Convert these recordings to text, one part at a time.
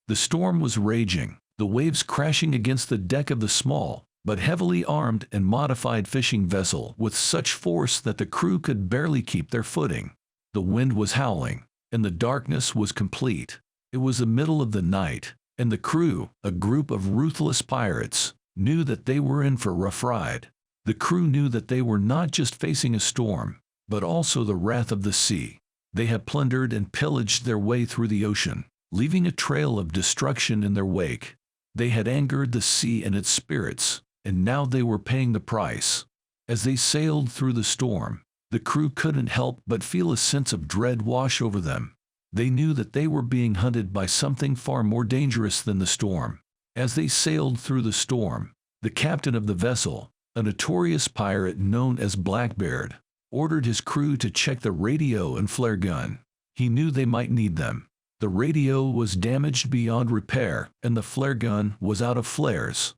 The storm was raging, the waves crashing against the deck of the small, but heavily armed and modified fishing vessel with such force that the crew could barely keep their footing. The wind was howling, and the darkness was complete. It was the middle of the night, and the crew, a group of ruthless pirates, knew that they were in for a rough ride. The crew knew that they were not just facing a storm, but also the wrath of the sea. They had plundered and pillaged their way through the ocean, leaving a trail of destruction in their wake. They had angered the sea and its spirits, and now they were paying the price. As they sailed through the storm, the crew couldn't help but feel a sense of dread wash over them. They knew that they were being hunted by something far more dangerous than the storm. As they sailed through the storm, the captain of the vessel, a notorious pirate known as Blackbeard, ordered his crew to check the radio and flare gun. He knew they might need them. The radio was damaged beyond repair, and the flare gun was out of flares.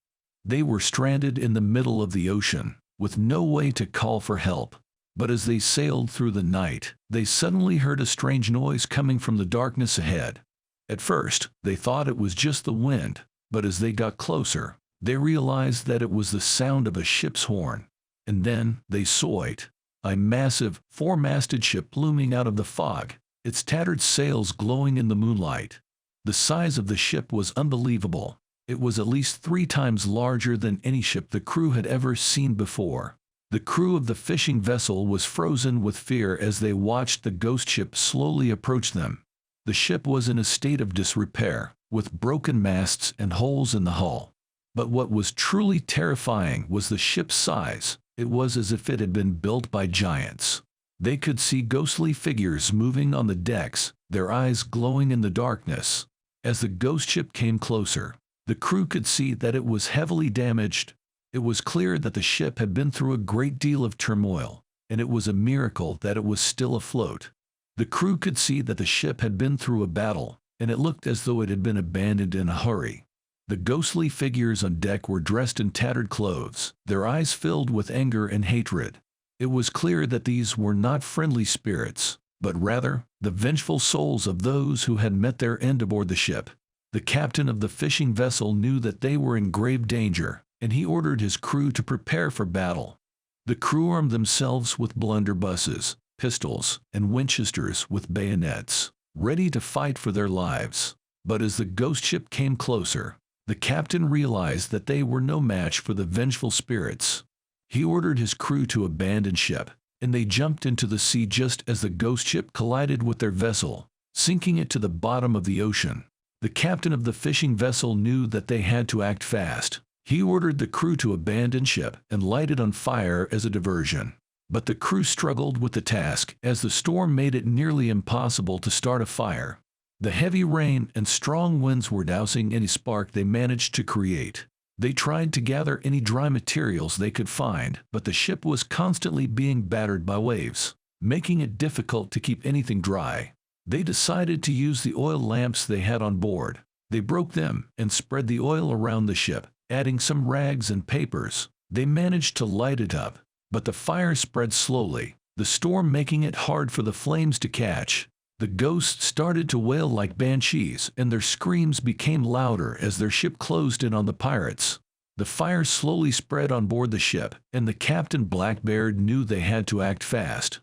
They were stranded in the middle of the ocean, with no way to call for help. But as they sailed through the night, they suddenly heard a strange noise coming from the darkness ahead. At first, they thought it was just the wind, but as they got closer, they realized that it was the sound of a ship's horn. And then they saw it. A massive, four-masted ship looming out of the fog, its tattered sails glowing in the moonlight. The size of the ship was unbelievable. It was at least 3 times larger than any ship the crew had ever seen before. The crew of the fishing vessel was frozen with fear as they watched the ghost ship slowly approach them. The ship was in a state of disrepair, with broken masts and holes in the hull. But what was truly terrifying was the ship's size. It was as if it had been built by giants. They could see ghostly figures moving on the decks, their eyes glowing in the darkness. As the ghost ship came closer, the crew could see that it was heavily damaged. It was clear that the ship had been through a great deal of turmoil, and it was a miracle that it was still afloat. The crew could see that the ship had been through a battle, and it looked as though it had been abandoned in a hurry. The ghostly figures on deck were dressed in tattered clothes, their eyes filled with anger and hatred. It was clear that these were not friendly spirits, but rather the vengeful souls of those who had met their end aboard the ship. The captain of the fishing vessel knew that they were in grave danger, and he ordered his crew to prepare for battle. The crew armed themselves with blunderbusses, pistols, and Winchesters with bayonets, ready to fight for their lives. But as the ghost ship came closer, the captain realized that they were no match for the vengeful spirits. He ordered his crew to abandon ship, and they jumped into the sea just as the ghost ship collided with their vessel, sinking it to the bottom of the ocean. The captain of the fishing vessel knew that they had to act fast. He ordered the crew to abandon ship and light it on fire as a diversion. But the crew struggled with the task as the storm made it nearly impossible to start a fire. The heavy rain and strong winds were dousing any spark they managed to create. They tried to gather any dry materials they could find, but the ship was constantly being battered by waves, making it difficult to keep anything dry. They decided to use the oil lamps they had on board. They broke them and spread the oil around the ship, adding some rags and papers. They managed to light it up, but the fire spread slowly, the storm making it hard for the flames to catch. The ghosts started to wail like banshees, and their screams became louder as their ship closed in on the pirates. The fire slowly spread on board the ship, and the captain Blackbeard knew they had to act fast.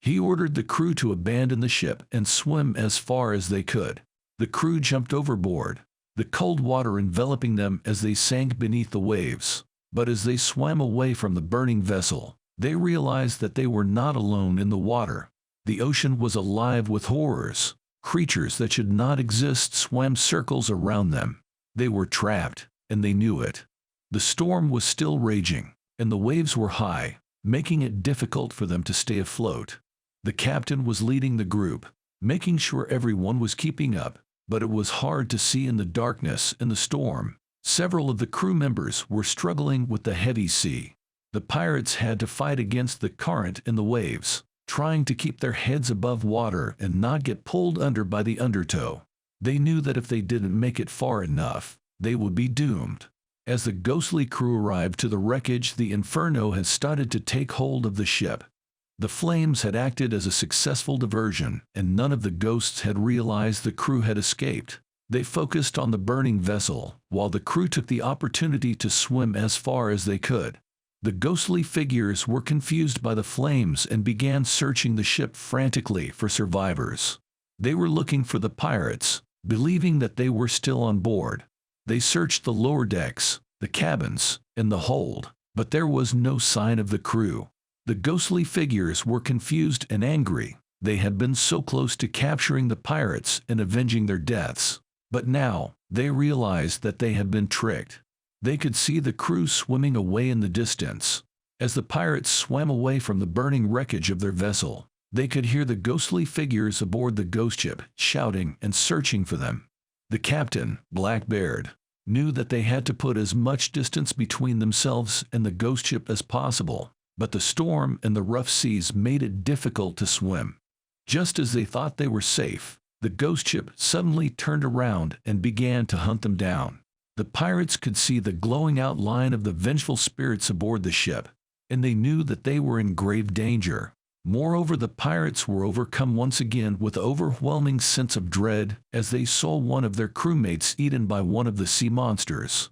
He ordered the crew to abandon the ship and swim as far as they could. The crew jumped overboard, the cold water enveloping them as they sank beneath the waves. But as they swam away from the burning vessel, they realized that they were not alone in the water. The ocean was alive with horrors. Creatures that should not exist swam circles around them. They were trapped, and they knew it. The storm was still raging, and the waves were high, making it difficult for them to stay afloat. The captain was leading the group, making sure everyone was keeping up, but it was hard to see in the darkness and the storm. Several of the crew members were struggling with the heavy sea. The pirates had to fight against the current and the waves, trying to keep their heads above water and not get pulled under by the undertow. They knew that if they didn't make it far enough, they would be doomed. As the ghostly crew arrived to the wreckage, the inferno had started to take hold of the ship. The flames had acted as a successful diversion, and none of the ghosts had realized the crew had escaped. They focused on the burning vessel, while the crew took the opportunity to swim as far as they could. The ghostly figures were confused by the flames and began searching the ship frantically for survivors. They were looking for the pirates, believing that they were still on board. They searched the lower decks, the cabins, and the hold, but there was no sign of the crew. The ghostly figures were confused and angry. They had been so close to capturing the pirates and avenging their deaths. But now, they realized that they had been tricked. They could see the crew swimming away in the distance. As the pirates swam away from the burning wreckage of their vessel, they could hear the ghostly figures aboard the ghost ship shouting and searching for them. The captain, Blackbeard, knew that they had to put as much distance between themselves and the ghost ship as possible, but the storm and the rough seas made it difficult to swim. Just as they thought they were safe, the ghost ship suddenly turned around and began to hunt them down. The pirates could see the glowing outline of the vengeful spirits aboard the ship, and they knew that they were in grave danger. Moreover, the pirates were overcome once again with an overwhelming sense of dread as they saw one of their crewmates eaten by one of the sea monsters.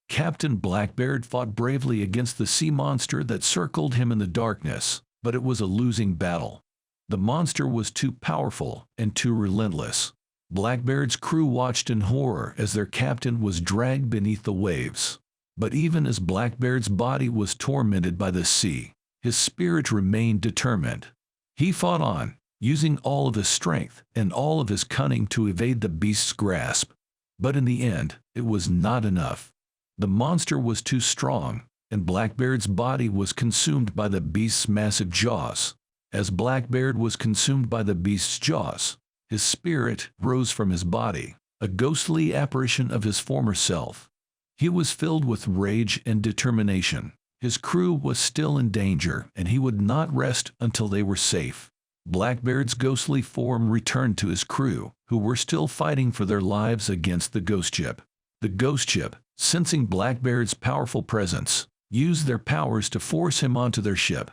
Captain Blackbeard fought bravely against the sea monster that circled him in the darkness, but it was a losing battle. The monster was too powerful and too relentless. Blackbeard's crew watched in horror as their captain was dragged beneath the waves. But even as Blackbeard's body was tormented by the sea, his spirit remained determined. He fought on, using all of his strength and all of his cunning to evade the beast's grasp. But in the end, it was not enough. The monster was too strong, and Blackbeard's body was consumed by the beast's massive jaws. As Blackbeard was consumed by the beast's jaws, his spirit rose from his body, a ghostly apparition of his former self. He was filled with rage and determination. His crew was still in danger, and he would not rest until they were safe. Blackbeard's ghostly form returned to his crew, who were still fighting for their lives against the ghost ship. The ghost ship, sensing Blackbeard's powerful presence, used their powers to force him onto their ship.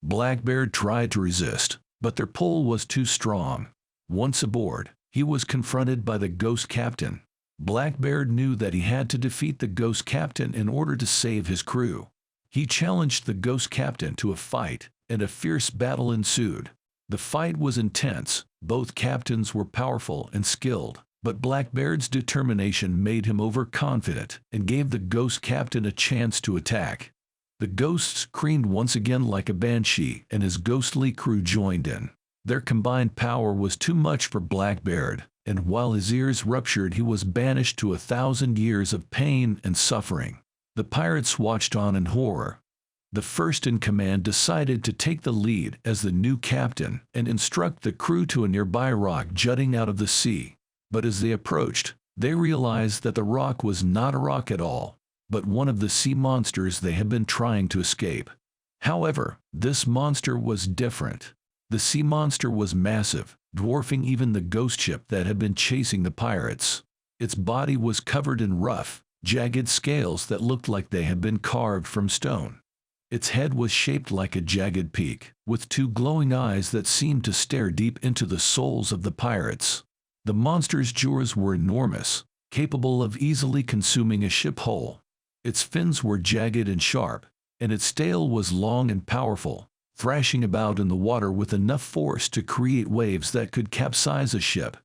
Blackbeard tried to resist, but their pull was too strong. Once aboard, he was confronted by the ghost captain. Blackbeard knew that he had to defeat the ghost captain in order to save his crew. He challenged the ghost captain to a fight, and a fierce battle ensued. The fight was intense. Both captains were powerful and skilled, but Blackbeard's determination made him overconfident and gave the ghost captain a chance to attack. The ghost screamed once again like a banshee, and his ghostly crew joined in. Their combined power was too much for Blackbeard, and while his ears ruptured, he was banished to 1,000 years of pain and suffering. The pirates watched on in horror. The first in command decided to take the lead as the new captain and instruct the crew to a nearby rock jutting out of the sea. But as they approached, they realized that the rock was not a rock at all, but one of the sea monsters they had been trying to escape. However, this monster was different. The sea monster was massive, dwarfing even the ghost ship that had been chasing the pirates. Its body was covered in rough, jagged scales that looked like they had been carved from stone. Its head was shaped like a jagged peak, with two glowing eyes that seemed to stare deep into the souls of the pirates. The monster's jaws were enormous, capable of easily consuming a ship whole. Its fins were jagged and sharp, and its tail was long and powerful, thrashing about in the water with enough force to create waves that could capsize a ship.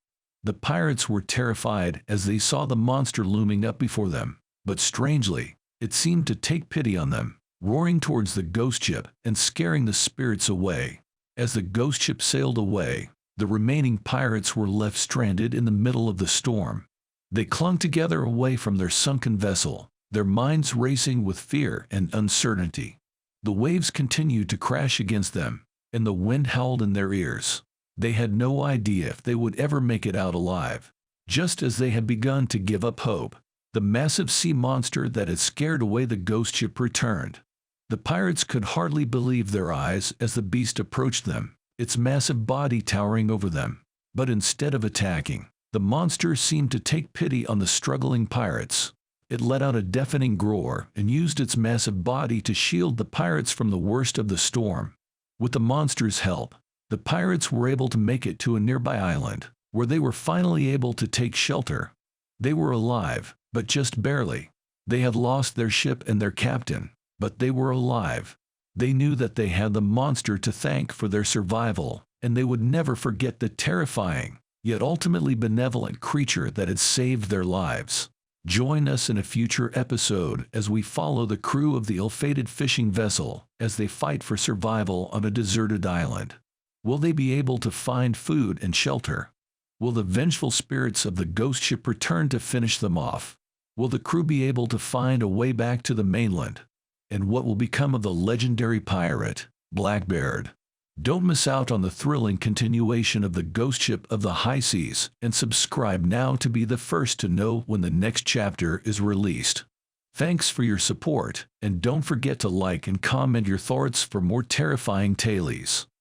The pirates were terrified as they saw the monster looming up before them, but strangely, it seemed to take pity on them, roaring towards the ghost ship and scaring the spirits away. As the ghost ship sailed away, the remaining pirates were left stranded in the middle of the storm. They clung together away from their sunken vessel, their minds racing with fear and uncertainty. The waves continued to crash against them, and the wind howled in their ears. They had no idea if they would ever make it out alive. Just as they had begun to give up hope, the massive sea monster that had scared away the ghost ship returned. The pirates could hardly believe their eyes as the beast approached them, its massive body towering over them. But instead of attacking, the monster seemed to take pity on the struggling pirates. It let out a deafening roar and used its massive body to shield the pirates from the worst of the storm. With the monster's help, the pirates were able to make it to a nearby island, where they were finally able to take shelter. They were alive, but just barely. They had lost their ship and their captain, but they were alive. They knew that they had the monster to thank for their survival, and they would never forget the terrifying, yet ultimately benevolent creature that had saved their lives. Join us in a future episode as we follow the crew of the ill-fated fishing vessel as they fight for survival on a deserted island. Will they be able to find food and shelter? Will the vengeful spirits of the ghost ship return to finish them off? Will the crew be able to find a way back to the mainland? And what will become of the legendary pirate, Blackbeard? Don't miss out on the thrilling continuation of the Ghost Ship of the High Seas, and subscribe now to be the first to know when the next chapter is released. Thanks for your support, and don't forget to like and comment your thoughts for more terrifying tales.